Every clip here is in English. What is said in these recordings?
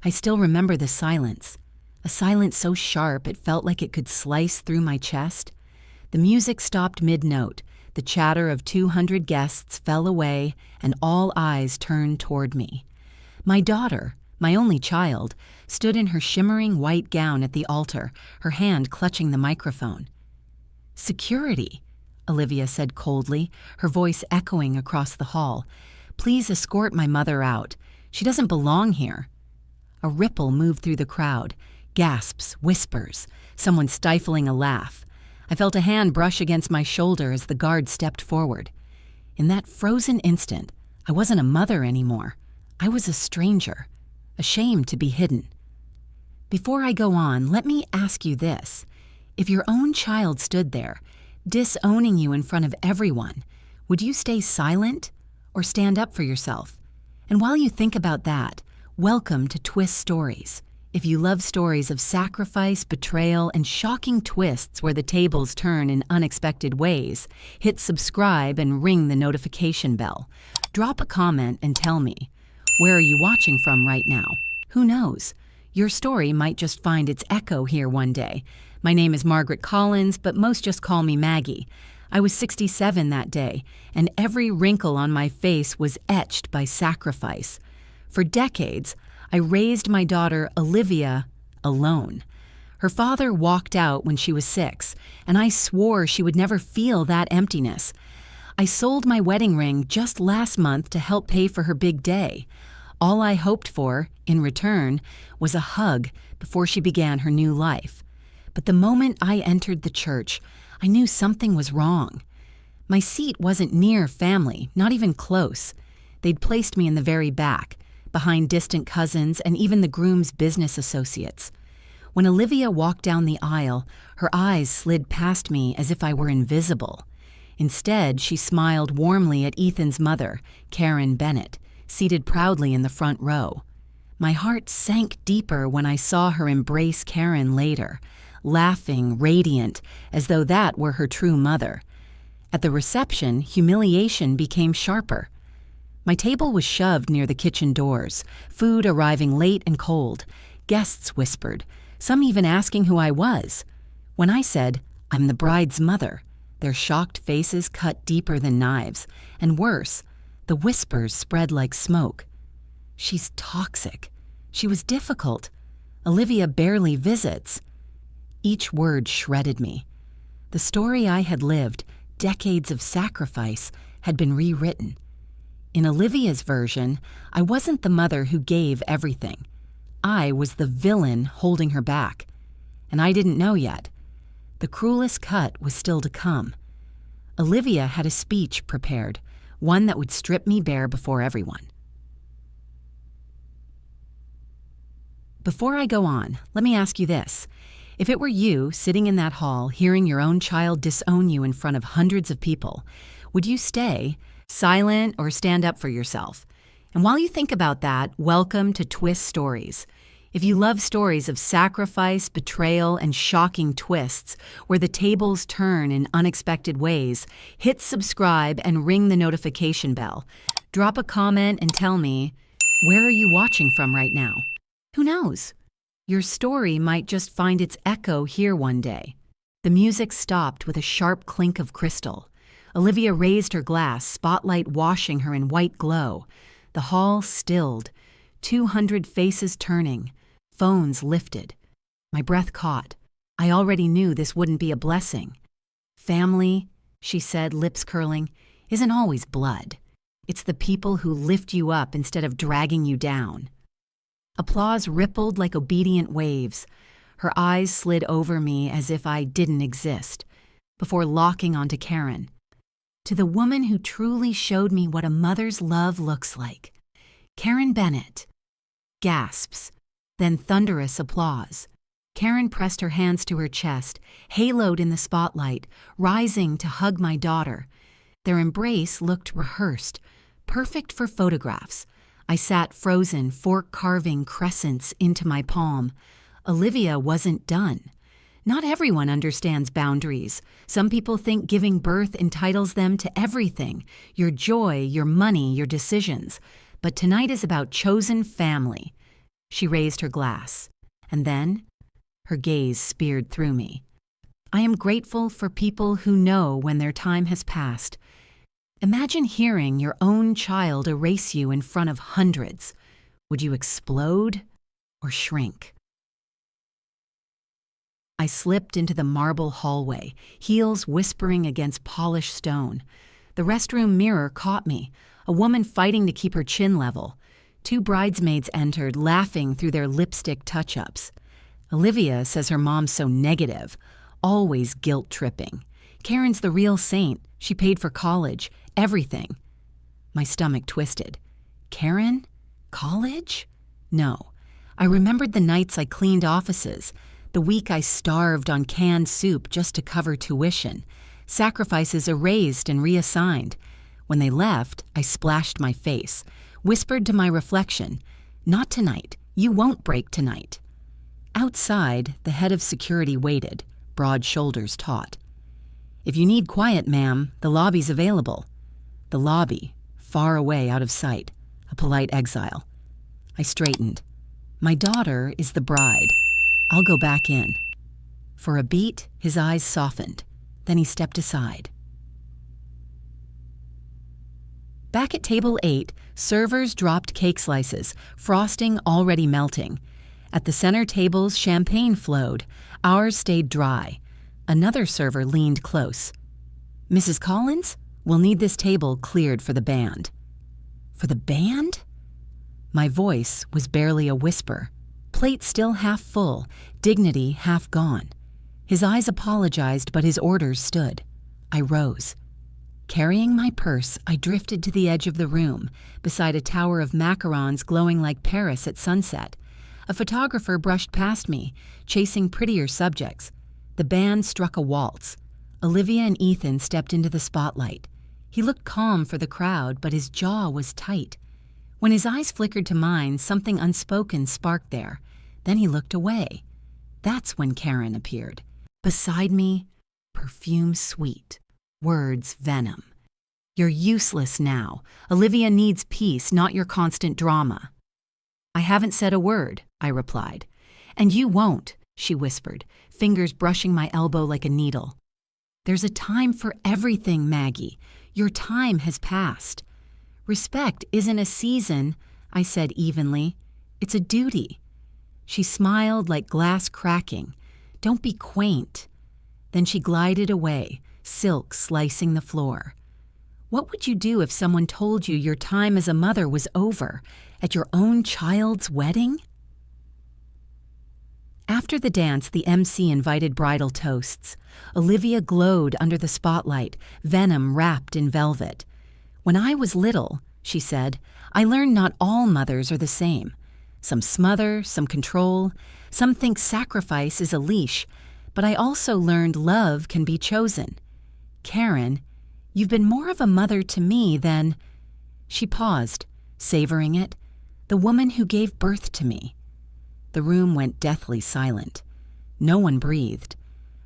I still remember the silence, a silence so sharp it felt like it could slice through my chest. The music stopped mid-note, the chatter of 200 guests fell away, and all eyes turned toward me. My daughter, my only child, stood in her shimmering white gown at the altar, her hand clutching the microphone. "Security," Olivia said coldly, her voice echoing across the hall. "Please escort my mother out. She doesn't belong here." A ripple moved through the crowd. Gasps, whispers, someone stifling a laugh. I felt a hand brush against my shoulder as the guard stepped forward. In that frozen instant, I wasn't a mother anymore. I was a stranger, ashamed to be hidden. Before I go on, let me ask you this. If your own child stood there, disowning you in front of everyone, would you stay silent or stand up for yourself? And while you think about that, welcome to Twist Stories. If you love stories of sacrifice, betrayal, and shocking twists where the tables turn in unexpected ways, hit subscribe and ring the notification bell. Drop a comment and tell me, where are you watching from right now? Who knows? Your story might just find its echo here one day. My name is Maggie Collins, but most just call me Maggie. I was 67 that day, and every wrinkle on my face was etched by sacrifice. For decades, I raised my daughter, Olivia, alone. Her father walked out when she was 6, and I swore she would never feel that emptiness. I sold my wedding ring just last month to help pay for her big day. All I hoped for, in return, was a hug before she began her new life. But the moment I entered the church, I knew something was wrong. My seat wasn't near family, not even close. They'd placed me in the very back, behind distant cousins and even the groom's business associates. When Olivia walked down the aisle, her eyes slid past me as if I were invisible. Instead, she smiled warmly at Ethan's mother, Karen Bennett, seated proudly in the front row. My heart sank deeper when I saw her embrace Karen later, laughing, radiant, as though that were her true mother. At the reception, humiliation became sharper. My table was shoved near the kitchen doors, food arriving late and cold. Guests whispered, some even asking who I was. When I said, "I'm the bride's mother," their shocked faces cut deeper than knives, and worse, the whispers spread like smoke. "She's toxic. She was difficult. Olivia barely visits." Each word shredded me. The story I had lived, decades of sacrifice, had been rewritten. In Olivia's version, I wasn't the mother who gave everything. I was the villain holding her back. And I didn't know yet. The cruelest cut was still to come. Olivia had a speech prepared, one that would strip me bare before everyone. Before I go on, let me ask you this. If it were you sitting in that hall hearing your own child disown you in front of hundreds of people, would you stay silent or stand up for yourself? And while you think about that, welcome to Twist Stories. If you love stories of sacrifice, betrayal, and shocking twists where the tables turn in unexpected ways, hit subscribe and ring the notification bell. Drop a comment and tell me, where are you watching from right now? Who knows? Your story might just find its echo here one day. The music stopped with a sharp clink of crystal. Olivia raised her glass, spotlight washing her in white glow. The hall stilled, 200 faces turning, phones lifted. My breath caught. I already knew this wouldn't be a blessing. "Family," she said, lips curling, "isn't always blood. It's the people who lift you up instead of dragging you down." Applause rippled like obedient waves. Her eyes slid over me as if I didn't exist, before locking onto Karen. "To the woman who truly showed me what a mother's love looks like. Karen Bennett." Gasps, then thunderous applause. Karen pressed her hands to her chest, haloed in the spotlight, rising to hug my daughter. Their embrace looked rehearsed, perfect for photographs. I sat frozen, fork-carving crescents into my palm. Olivia wasn't done. Not everyone understands boundaries. Some people think giving birth entitles them to everything, your joy, your money, your decisions. But tonight is about chosen family. She raised her glass, and then her gaze speared through me. I am grateful for people who know when their time has passed. Imagine hearing your own child erase you in front of hundreds. Would you explode or shrink? I slipped into the marble hallway, heels whispering against polished stone. The restroom mirror caught me, a woman fighting to keep her chin level. 2 bridesmaids entered, laughing through their lipstick touch-ups. Olivia says her mom's so negative, always guilt-tripping. Karen's the real saint. She paid for college, everything. My stomach twisted. Karen? College? No. I remembered the nights I cleaned offices, the week I starved on canned soup just to cover tuition, sacrifices erased and reassigned. When they left, I splashed my face, whispered to my reflection, "Not tonight. You won't break tonight." Outside, the head of security waited, broad shoulders taut. "If you need quiet, ma'am, the lobby's available." The lobby, far away out of sight, a polite exile. I straightened. "My daughter is the bride. I'll go back in." For a beat, his eyes softened. Then he stepped aside. Back at table 8, servers dropped cake slices, frosting already melting. At the center tables, champagne flowed. Ours stayed dry. Another server leaned close. "Mrs. Collins, we'll need this table cleared for the band." "For the band?" My voice was barely a whisper. Plate still half full, dignity half gone. His eyes apologized, but his orders stood. I rose. Carrying my purse, I drifted to the edge of the room, beside a tower of macarons glowing like Paris at sunset. A photographer brushed past me, chasing prettier subjects. The band struck a waltz. Olivia and Ethan stepped into the spotlight. He looked calm for the crowd, but his jaw was tight. When his eyes flickered to mine, something unspoken sparked there. Then he looked away. That's when Karen appeared. Beside me, perfume sweet, words venom. "You're useless now. Olivia needs peace, not your constant drama." "I haven't said a word," I replied. "And you won't," she whispered, fingers brushing my elbow like a needle. "There's a time for everything, Maggie. Your time has passed." "Respect isn't a season," I said evenly. "It's a duty." She smiled like glass cracking. "Don't be quaint." Then she glided away, silk slicing the floor. What would you do if someone told you your time as a mother was over at your own child's wedding? After the dance, the MC invited bridal toasts. Olivia glowed under the spotlight, venom wrapped in velvet. "When I was little," she said, "I learned not all mothers are the same. Some smother, some control, some think sacrifice is a leash, but I also learned love can be chosen. Karen, you've been more of a mother to me than—" She paused, savoring it. "The woman who gave birth to me." The room went deathly silent. No one breathed.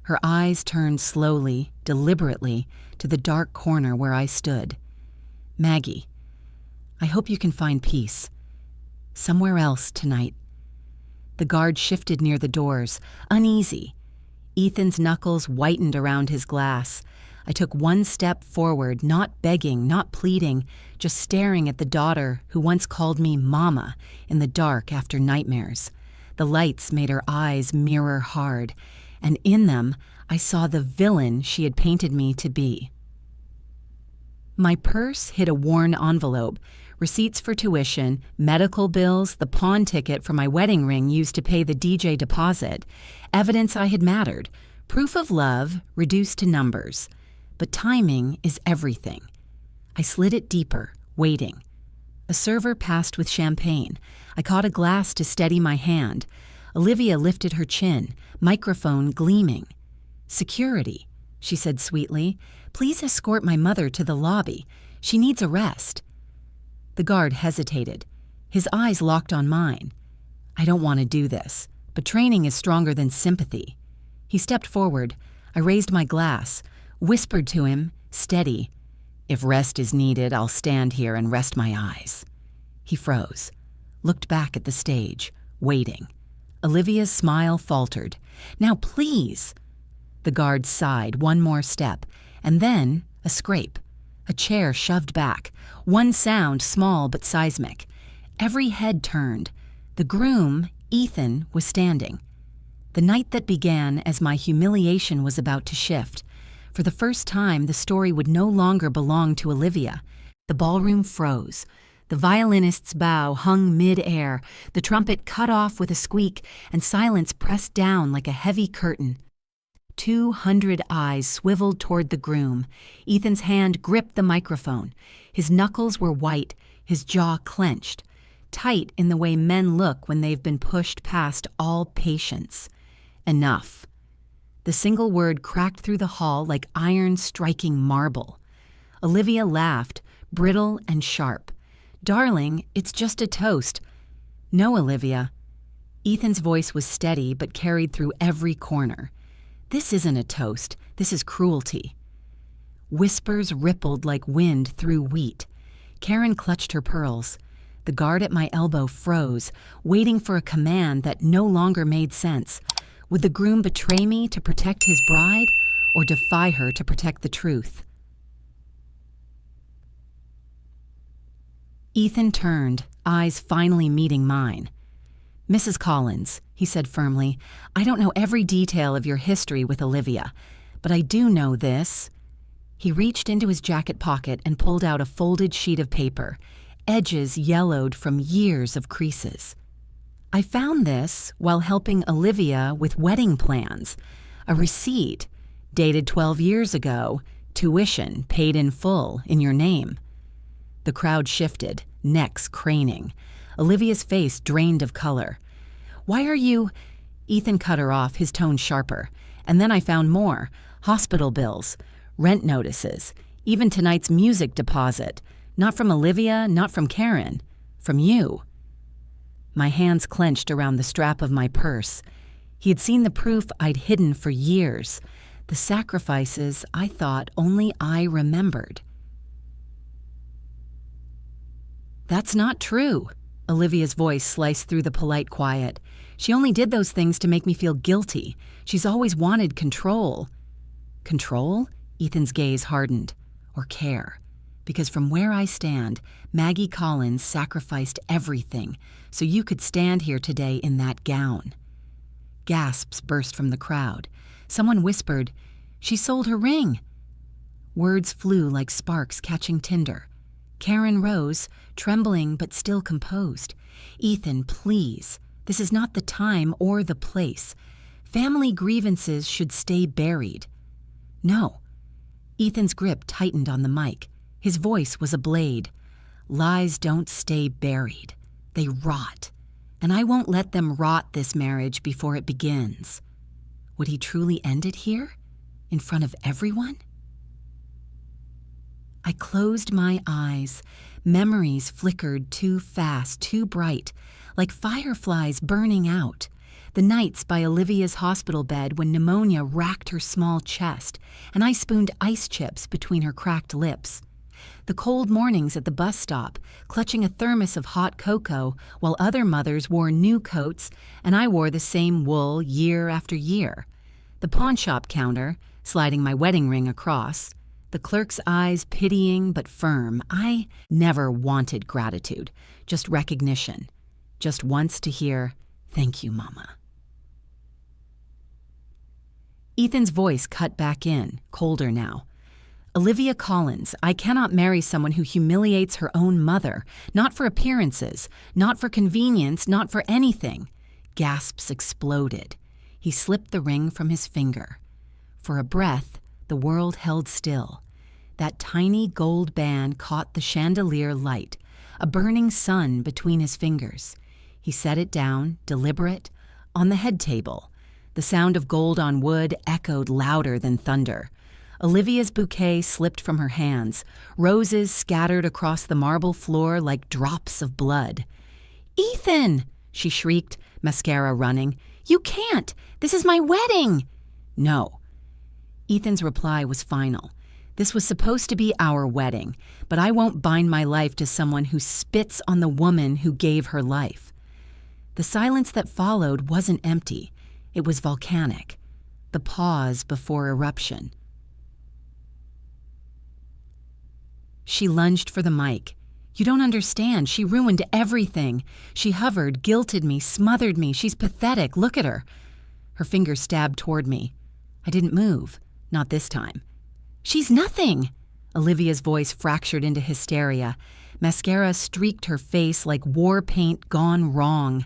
Her eyes turned slowly, deliberately, to the dark corner where I stood. "Maggie, I hope you can find peace. Somewhere else tonight." The guard shifted near the doors, uneasy. Ethan's knuckles whitened around his glass. I took one step forward, not begging, not pleading, just staring at the daughter who once called me Mama in the dark after nightmares. The lights made her eyes mirror hard, and in them I saw the villain she had painted me to be. My purse hid a worn envelope, receipts for tuition, medical bills, the pawn ticket for my wedding ring used to pay the DJ deposit, evidence I had mattered, proof of love reduced to numbers. But timing is everything. I slid it deeper, waiting. A server passed with champagne. I caught a glass to steady my hand. Olivia lifted her chin, microphone gleaming. "Security," she said sweetly. "Please escort my mother to the lobby. She needs a rest." The guard hesitated. His eyes locked on mine. "I don't want to do this, but training is stronger than sympathy." He stepped forward. I raised my glass, whispered to him, steady, "If rest is needed, I'll stand here and rest my eyes." He froze, looked back at the stage, waiting. Olivia's smile faltered. "Now, please." The guard sighed one more step, and then a scrape. A chair shoved back. One sound, small but seismic. Every head turned. The groom, Ethan, was standing. The night that began as my humiliation was about to shift. For the first time, the story would no longer belong to Olivia. The ballroom froze. The violinist's bow hung mid-air, the trumpet cut off with a squeak, and silence pressed down like a heavy curtain. 200 eyes swiveled toward the groom. Ethan's hand gripped the microphone. His knuckles were white, his jaw clenched, tight in the way men look when they've been pushed past all patience. Enough. The single word cracked through the hall like iron striking marble. Olivia laughed, brittle and sharp. "Darling, it's just a toast." "No, Olivia." Ethan's voice was steady but carried through every corner. "This isn't a toast. This is cruelty." Whispers rippled like wind through wheat. Karen clutched her pearls. The guard at my elbow froze, waiting for a command that no longer made sense. Would the groom betray me to protect his bride, or defy her to protect the truth? Ethan turned, eyes finally meeting mine. "Mrs. Collins," he said firmly, "I don't know every detail of your history with Olivia, but I do know this." He reached into his jacket pocket and pulled out a folded sheet of paper, edges yellowed from years of creases. "I found this while helping Olivia with wedding plans. A receipt, dated 12 years ago, tuition paid in full in your name." The crowd shifted, necks craning. Olivia's face drained of color. "Why are you—" Ethan cut her off, his tone sharper. "And then I found more. Hospital bills, rent notices, even tonight's music deposit. Not from Olivia, not from Karen. From you." My hands clenched around the strap of my purse. He had seen the proof I'd hidden for years. The sacrifices I thought only I remembered. "That's not true." Olivia's voice sliced through the polite quiet. "She only did those things to make me feel guilty. She's always wanted control." "Control?" Ethan's gaze hardened. "Or care? Because from where I stand, Maggie Collins sacrificed everything so you could stand here today in that gown." Gasps burst from the crowd. Someone whispered, "She sold her ring." Words flew like sparks catching tinder. Karen rose, trembling but still composed. "Ethan, please. This is not the time or the place. Family grievances should stay buried." "No." Ethan's grip tightened on the mic. His voice was a blade. "Lies don't stay buried. They rot. And I won't let them rot this marriage before it begins." Would he truly end it here? In front of everyone? I closed my eyes. Memories flickered too fast, too bright, like fireflies burning out. The nights by Olivia's hospital bed when pneumonia racked her small chest, and I spooned ice chips between her cracked lips. The cold mornings at the bus stop, clutching a thermos of hot cocoa while other mothers wore new coats and I wore the same wool year after year. The pawnshop counter, sliding my wedding ring across. The clerk's eyes pitying but firm. I never wanted gratitude, just recognition. Just once to hear, "Thank you, Mama." Ethan's voice cut back in, colder now. "Olivia Collins, I cannot marry someone who humiliates her own mother, not for appearances, not for convenience, not for anything." Gasps exploded. He slipped the ring from his finger. For a breath, the world held still. That tiny gold band caught the chandelier light, a burning sun between his fingers. He set it down, deliberate, on the head table. The sound of gold on wood echoed louder than thunder. Olivia's bouquet slipped from her hands. Roses scattered across the marble floor like drops of blood. "Ethan!" she shrieked, mascara running. "You can't! This is my wedding!" "No." Ethan's reply was final. This was supposed to be our wedding, but I won't bind my life to someone who spits on the woman who gave her life. The silence that followed wasn't empty. It was volcanic. The pause before eruption. She lunged for the mic. "You don't understand. She ruined everything. She hovered, guilted me, smothered me. She's pathetic. Look at her." Her finger stabbed toward me. I didn't move. Not this time. "She's nothing!" Olivia's voice fractured into hysteria. Mascara streaked her face like war paint gone wrong.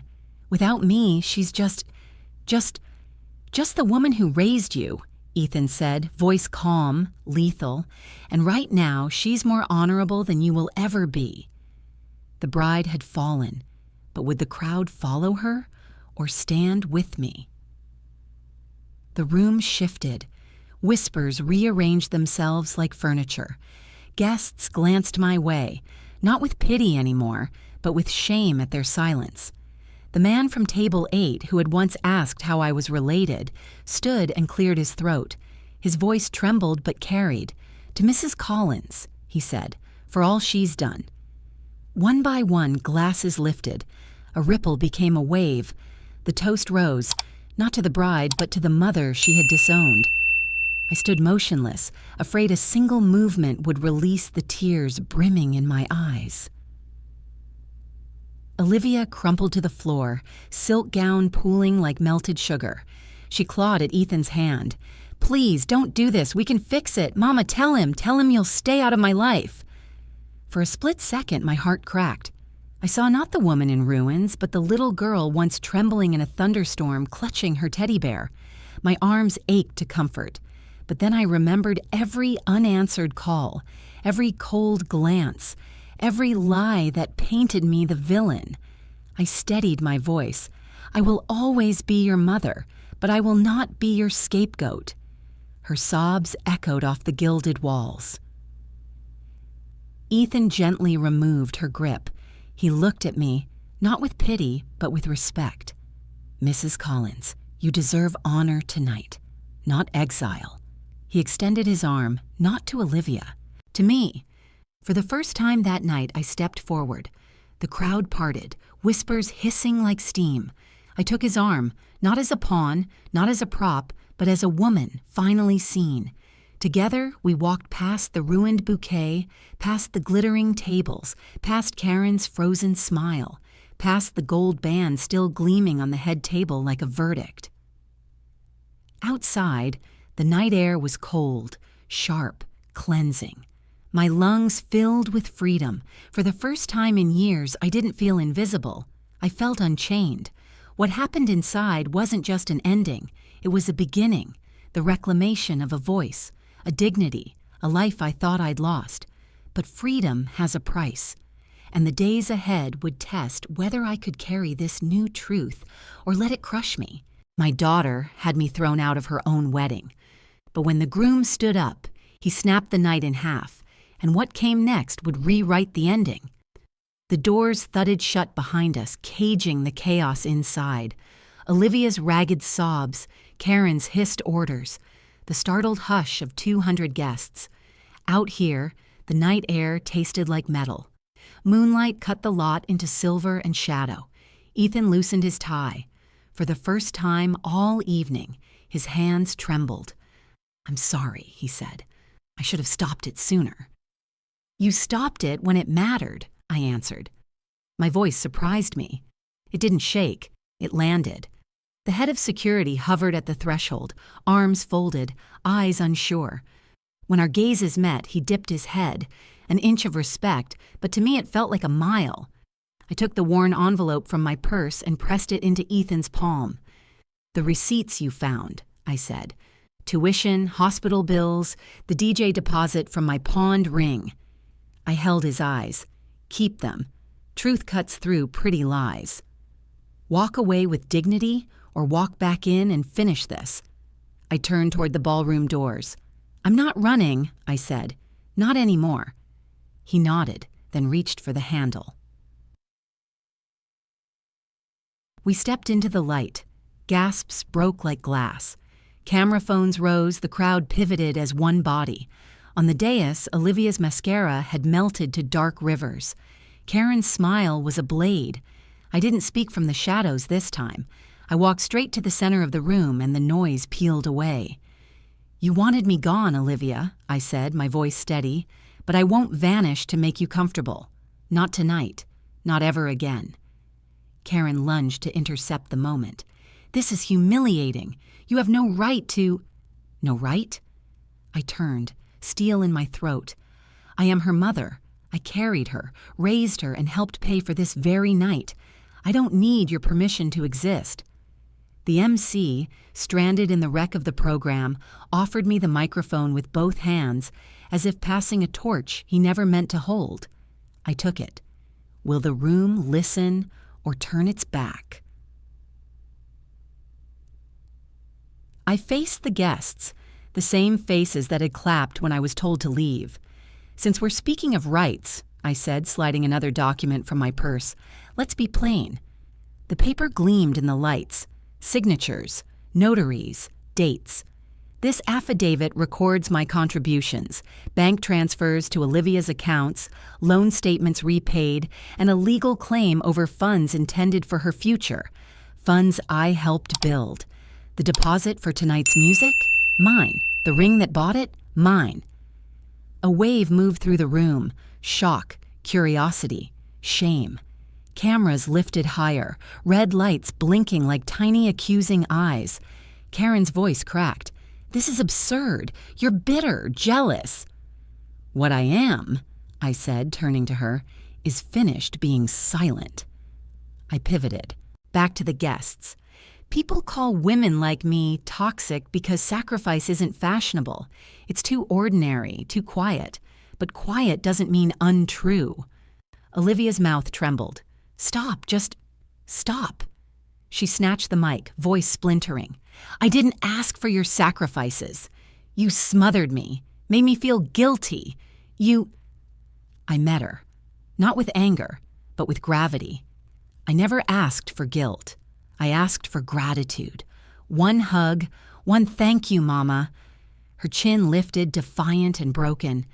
"Without me, she's just the woman who raised you," Ethan said, voice calm, lethal. "And right now, she's more honorable than you will ever be." The bride had fallen, but would the crowd follow her or stand with me? The room shifted. Whispers rearranged themselves like furniture. Guests glanced my way, not with pity anymore, but with shame at their silence. The man from table 8, who had once asked how I was related, stood and cleared his throat. His voice trembled but carried. "To Mrs. Collins," he said, "for all she's done." One by one, glasses lifted. A ripple became a wave. The toast rose, not to the bride, but to the mother she had disowned. I stood motionless, afraid a single movement would release the tears brimming in my eyes. Olivia crumpled to the floor, silk gown pooling like melted sugar. She clawed at Ethan's hand. "Please, don't do this. We can fix it. Mama, tell him you'll stay out of my life." For a split second, my heart cracked. I saw not the woman in ruins, but the little girl once trembling in a thunderstorm, clutching her teddy bear. My arms ached to comfort. But then I remembered every unanswered call, every cold glance, every lie that painted me the villain. I steadied my voice. "I will always be your mother, but I will not be your scapegoat." Her sobs echoed off the gilded walls. Ethan gently removed her grip. He looked at me, not with pity, but with respect. "Mrs. Collins, you deserve honor tonight, not exile." He extended his arm, not to Olivia, to me. For the first time that night, I stepped forward. The crowd parted, whispers hissing like steam. I took his arm, not as a pawn, not as a prop, but as a woman finally seen. Together, we walked past the ruined bouquet, past the glittering tables, past Karen's frozen smile, past the gold band still gleaming on the head table like a verdict. Outside, the night air was cold, sharp, cleansing. My lungs filled with freedom. For the first time in years, I didn't feel invisible. I felt unchained. What happened inside wasn't just an ending. It was a beginning, the reclamation of a voice, a dignity, a life I thought I'd lost. But freedom has a price, and the days ahead would test whether I could carry this new truth or let it crush me. My daughter had me thrown out of her own wedding. But when the groom stood up, he snapped the night in half, and what came next would rewrite the ending. The doors thudded shut behind us, caging the chaos inside. Olivia's ragged sobs, Karen's hissed orders, the startled hush of 200 guests. Out here, the night air tasted like metal. Moonlight cut the lot into silver and shadow. Ethan loosened his tie. For the first time all evening, his hands trembled. "I'm sorry," he said. "I should have stopped it sooner." "You stopped it when it mattered," I answered. My voice surprised me. It didn't shake. It landed. The head of security hovered at the threshold, arms folded, eyes unsure. When our gazes met, he dipped his head, an inch of respect, but to me it felt like a mile. I took the worn envelope from my purse and pressed it into Ethan's palm. "The receipts you found," I said. "Tuition, hospital bills, the DJ deposit from my pawned ring." I held his eyes. "Keep them. Truth cuts through pretty lies. Walk away with dignity or walk back in and finish this." I turned toward the ballroom doors. "I'm not running," I said. "Not anymore." He nodded, then reached for the handle. We stepped into the light. Gasps broke like glass. Camera phones rose, the crowd pivoted as one body. On the dais, Olivia's mascara had melted to dark rivers. Karen's smile was a blade. I didn't speak from the shadows this time. I walked straight to the center of the room and the noise peeled away. "You wanted me gone, Olivia," I said, my voice steady, "but I won't vanish to make you comfortable. Not tonight. Not ever again." Karen lunged to intercept the moment. "This is humiliating. You have no right to—" "No right?" I turned, steel in my throat. "I am her mother. I carried her, raised her, and helped pay for this very night. I don't need your permission to exist." The MC, stranded in the wreck of the program, offered me the microphone with both hands, as if passing a torch he never meant to hold. I took it. Will the room listen or turn its back? I faced the guests, the same faces that had clapped when I was told to leave. "Since we're speaking of rights," I said, sliding another document from my purse, "let's be plain." The paper gleamed in the lights. Signatures, notaries, dates. This affidavit records my contributions, bank transfers to Olivia's accounts, loan statements repaid, and a legal claim over funds intended for her future, funds I helped build. The deposit for tonight's music? Mine. The ring that bought it? Mine. A wave moved through the room. Shock, curiosity, shame. Cameras lifted higher, red lights blinking like tiny accusing eyes. Karen's voice cracked. "This is absurd. You're bitter, jealous." "What I am," I said, turning to her, "is finished being silent." I pivoted, back to the guests. "People call women like me toxic because sacrifice isn't fashionable. It's too ordinary, too quiet. But quiet doesn't mean untrue." Olivia's mouth trembled. "Stop, just stop." She snatched the mic, voice splintering. "I didn't ask for your sacrifices. You smothered me, made me feel guilty. I met her, not with anger, but with gravity. I never asked for guilt. I asked for gratitude. One hug, one thank you, Mama. Her chin lifted, defiant and broken.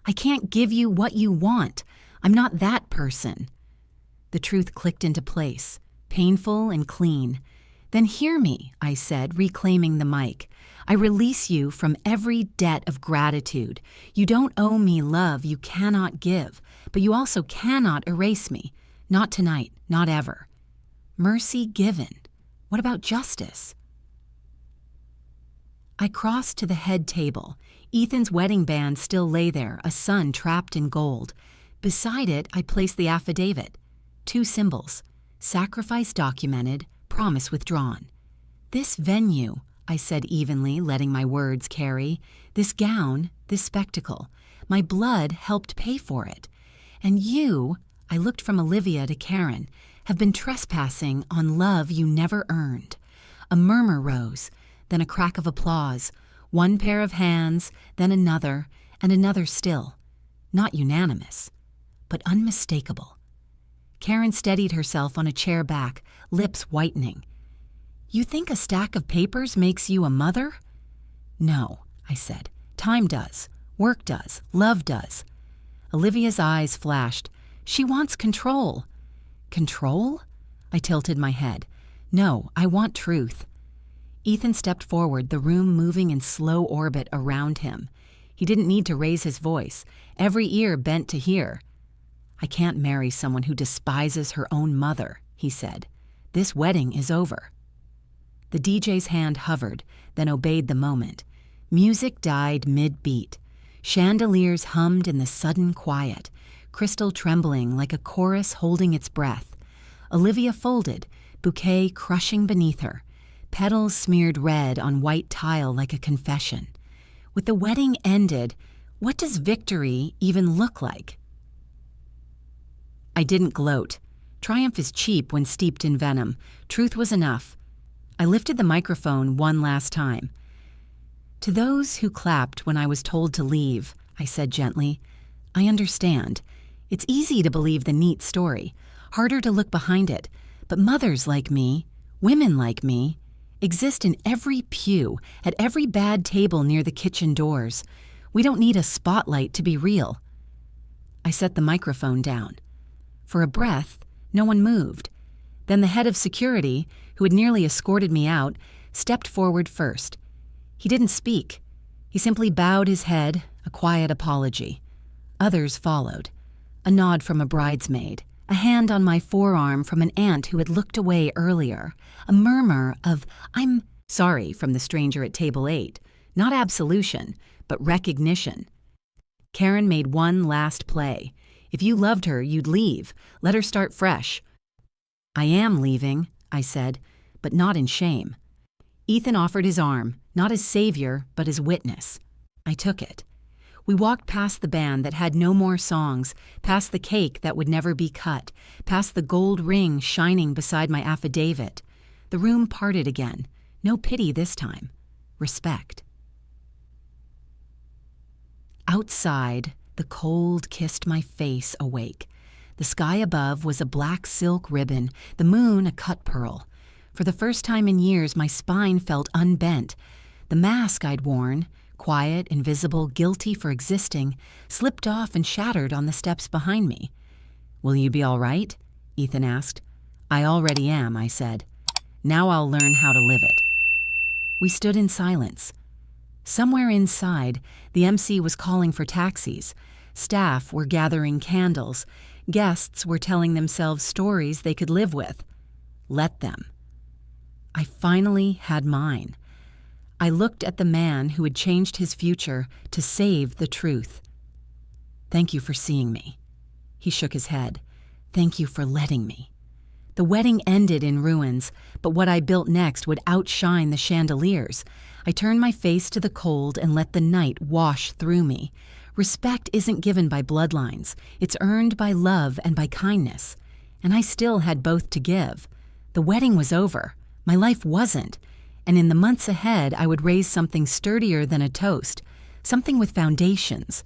"I can't give you what you want. I'm not that person." The truth clicked into place, painful and clean. "Then hear me," I said, reclaiming the mic. "I release you from every debt of gratitude. You don't owe me love you cannot give, but you also cannot erase me. Not tonight, not ever. Mercy given. What about justice?" I crossed to the head table. Ethan's wedding band still lay there, a sun trapped in gold. Beside it, I placed the affidavit. 2 symbols. Sacrifice documented, promise withdrawn. "This venue," I said evenly, letting my words carry. "This gown, this spectacle. My blood helped pay for it. And you," I looked from Olivia to Karen, "have been trespassing on love you never earned." A murmur rose, then a crack of applause. One pair of hands, then another, and another still. Not unanimous, but unmistakable. Karen steadied herself on a chair back, lips whitening. "You think a stack of papers makes you a mother?" "No," I said. "Time does. Work does. Love does." Olivia's eyes flashed. "She wants control." "Control?" I tilted my head. "No, I want truth." Ethan stepped forward, the room moving in slow orbit around him. He didn't need to raise his voice, every ear bent to hear. "I can't marry someone who despises her own mother," he said. "This wedding is over." The DJ's hand hovered, then obeyed the moment. Music died mid-beat. Chandeliers hummed in the sudden quiet, crystal trembling like a chorus holding its breath. Olivia folded, bouquet crushing beneath her, petals smeared red on white tile like a confession. With the wedding ended, what does victory even look like? I didn't gloat. Triumph is cheap when steeped in venom. Truth was enough. I lifted the microphone one last time. "To those who clapped when I was told to leave," I said gently, "I understand. It's easy to believe the neat story, harder to look behind it, but mothers like me, women like me, exist in every pew, at every bad table near the kitchen doors. We don't need a spotlight to be real." I set the microphone down. For a breath, no one moved. Then the head of security, who had nearly escorted me out, stepped forward first. He didn't speak. He simply bowed his head, a quiet apology. Others followed. A nod from a bridesmaid, a hand on my forearm from an aunt who had looked away earlier, a murmur of, "I'm sorry," from the stranger at table 8. Not absolution, but recognition. Karen made one last play. If you loved her, you'd leave. Let her start fresh. "I am leaving," I said, but not in shame. Ethan offered his arm, not as savior, but as witness. I took it. We walked past the band that had no more songs, past the cake that would never be cut, past the gold ring shining beside my affidavit. The room parted again. No pity this time. Respect. Outside, the cold kissed my face awake. The sky above was a black silk ribbon, the moon a cut pearl. For the first time in years, my spine felt unbent. The mask I'd worn, quiet, invisible, guilty for existing, slipped off and shattered on the steps behind me. "Will you be all right?" Ethan asked. "I already am," I said. "Now I'll learn how to live it." We stood in silence. Somewhere inside, the MC was calling for taxis. Staff were gathering candles. Guests were telling themselves stories they could live with. Let them. I finally had mine. I looked at the man who had changed his future to save the truth. "Thank you for seeing me." He shook his head. "Thank you for letting me." The wedding ended in ruins, but what I built next would outshine the chandeliers. I turned my face to the cold and let the night wash through me. Respect isn't given by bloodlines. It's earned by love and by kindness. And I still had both to give. The wedding was over. My life wasn't. And in the months ahead, I would raise something sturdier than a toast, something with foundations,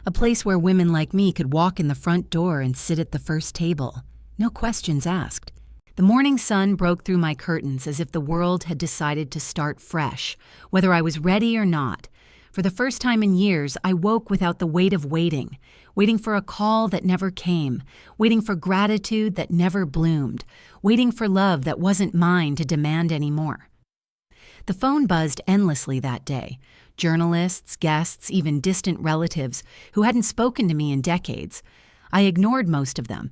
a place where women like me could walk in the front door and sit at the first table. No questions asked. The morning sun broke through my curtains as if the world had decided to start fresh, whether I was ready or not. For the first time in years, I woke without the weight of waiting, waiting for a call that never came, waiting for gratitude that never bloomed, waiting for love that wasn't mine to demand anymore. The phone buzzed endlessly that day. Journalists, guests, even distant relatives who hadn't spoken to me in decades. I ignored most of them.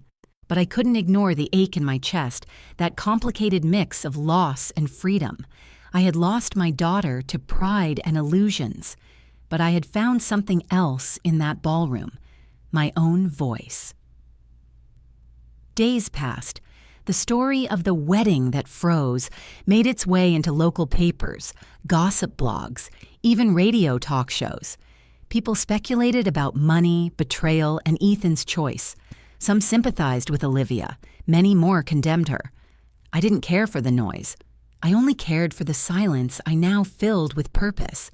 But I couldn't ignore the ache in my chest, that complicated mix of loss and freedom. I had lost my daughter to pride and illusions, but I had found something else in that ballroom, my own voice. Days passed. The story of the wedding that froze made its way into local papers, gossip blogs, even radio talk shows. People speculated about money, betrayal, and Ethan's choice. Some sympathized with Olivia. Many more condemned her. I didn't care for the noise. I only cared for the silence I now filled with purpose.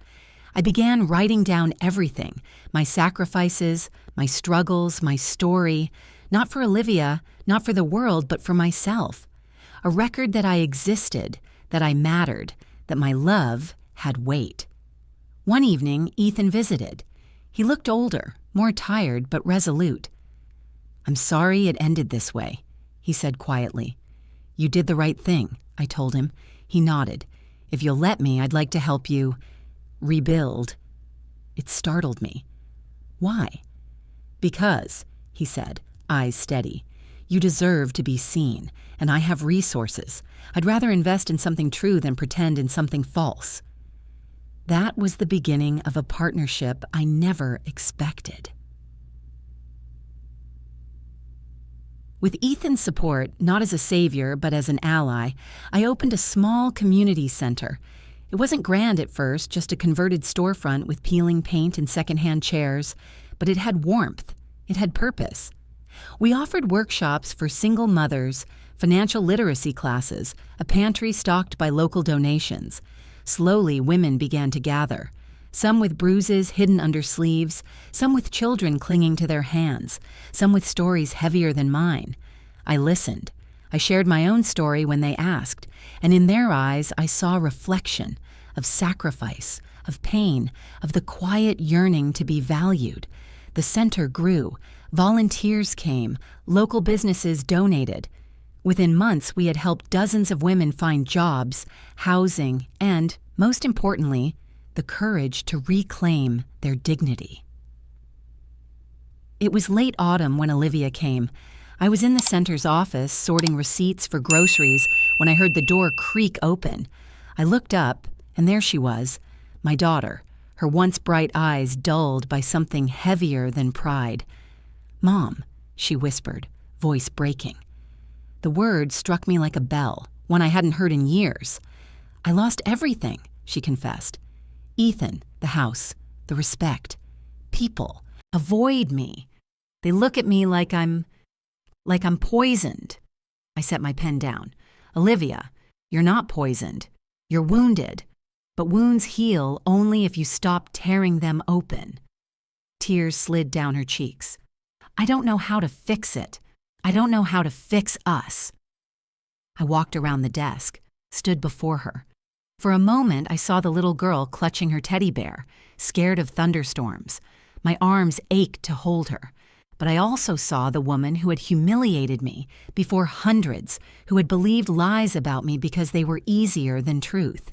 I began writing down everything, my sacrifices, my struggles, my story, not for Olivia, not for the world, but for myself. A record that I existed, that I mattered, that my love had weight. One evening, Ethan visited. He looked older, more tired, but resolute. "I'm sorry it ended this way," he said quietly. "You did the right thing," I told him. He nodded. "If you'll let me, I'd like to help you rebuild." It startled me. "Why?" "Because," he said, eyes steady, "you deserve to be seen, and I have resources. I'd rather invest in something true than pretend in something false." That was the beginning of a partnership I never expected. With Ethan's support, not as a savior but as an ally, I opened a small community center. It wasn't grand at first, just a converted storefront with peeling paint and secondhand chairs, but it had warmth. It had purpose. We offered workshops for single mothers, financial literacy classes, a pantry stocked by local donations. Slowly, women began to gather. Some with bruises hidden under sleeves, some with children clinging to their hands, some with stories heavier than mine. I listened. I shared my own story when they asked, and in their eyes I saw reflection of sacrifice, of pain, of the quiet yearning to be valued. The center grew. Volunteers came. Local businesses donated. Within months, we had helped dozens of women find jobs, housing, and, most importantly, the courage to reclaim their dignity. It was late autumn when Olivia came. I was in the center's office sorting receipts for groceries when I heard the door creak open. I looked up, and there she was, my daughter, her once bright eyes dulled by something heavier than pride. "Mom," she whispered, voice breaking. The word struck me like a bell, one I hadn't heard in years. "I lost everything," she confessed. "Ethan, the house, the respect. People avoid me. They look at me like I'm poisoned." I set my pen down. "Olivia, you're not poisoned. You're wounded. But wounds heal only if you stop tearing them open." Tears slid down her cheeks. "I don't know how to fix it. I don't know how to fix us." I walked around the desk, stood before her. For a moment, I saw the little girl clutching her teddy bear, scared of thunderstorms. My arms ached to hold her. But I also saw the woman who had humiliated me before hundreds, who had believed lies about me because they were easier than truth.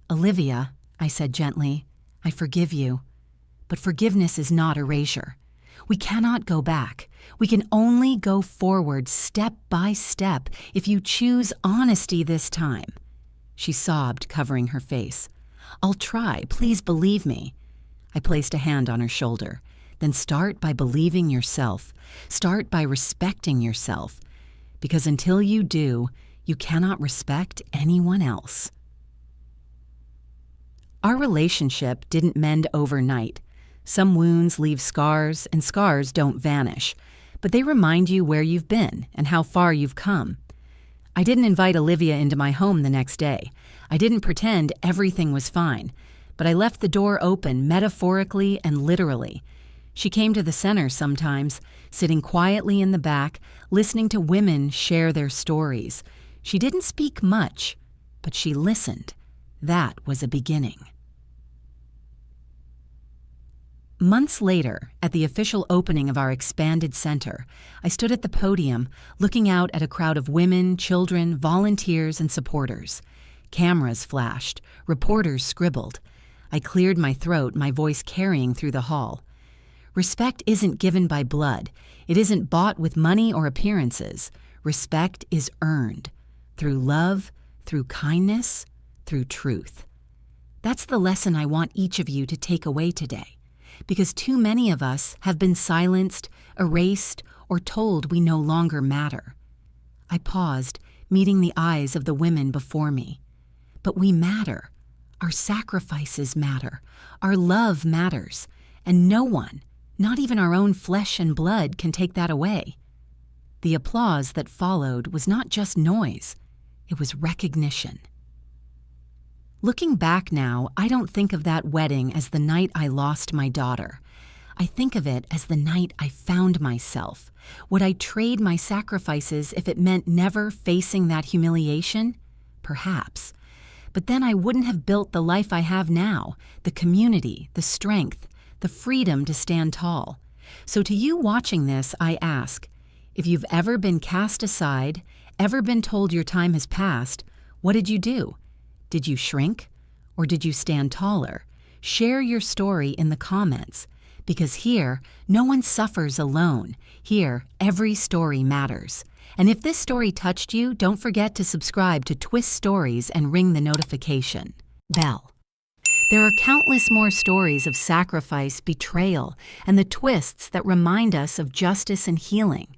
"Olivia," I said gently, "I forgive you. But forgiveness is not erasure. We cannot go back. We can only go forward step by step if you choose honesty this time." She sobbed, covering her face. "I'll try. Please believe me." I placed a hand on her shoulder. "Then start by believing yourself. Start by respecting yourself. Because until you do, you cannot respect anyone else." Our relationship didn't mend overnight. Some wounds leave scars, and scars don't vanish. But they remind you where you've been and how far you've come. I didn't invite Olivia into my home the next day. I didn't pretend everything was fine. But I left the door open metaphorically and literally. She came to the center sometimes, sitting quietly in the back, listening to women share their stories. She didn't speak much, but she listened. That was a beginning. Months later, at the official opening of our expanded center, I stood at the podium, looking out at a crowd of women, children, volunteers, and supporters. Cameras flashed, reporters scribbled. I cleared my throat, my voice carrying through the hall. Respect isn't given by blood. It isn't bought with money or appearances. Respect is earned through love, through kindness, through truth. That's the lesson I want each of you to take away today, because too many of us have been silenced, erased, or told we no longer matter. I paused, meeting the eyes of the women before me. But we matter. Our sacrifices matter. Our love matters. And no one, not even our own flesh and blood, can take that away. The applause that followed was not just noise. It was recognition. Looking back now, I don't think of that wedding as the night I lost my daughter. I think of it as the night I found myself. Would I trade my sacrifices if it meant never facing that humiliation? Perhaps. But then I wouldn't have built the life I have now, the community, the strength, the freedom to stand tall. So to you watching this, I ask, if you've ever been cast aside, ever been told your time has passed, what did you do? Did you shrink? Or did you stand taller? Share your story in the comments. Because here, no one suffers alone. Here, every story matters. And if this story touched you, don't forget to subscribe to Twist Stories and ring the notification bell. There are countless more stories of sacrifice, betrayal, and the twists that remind us of justice and healing.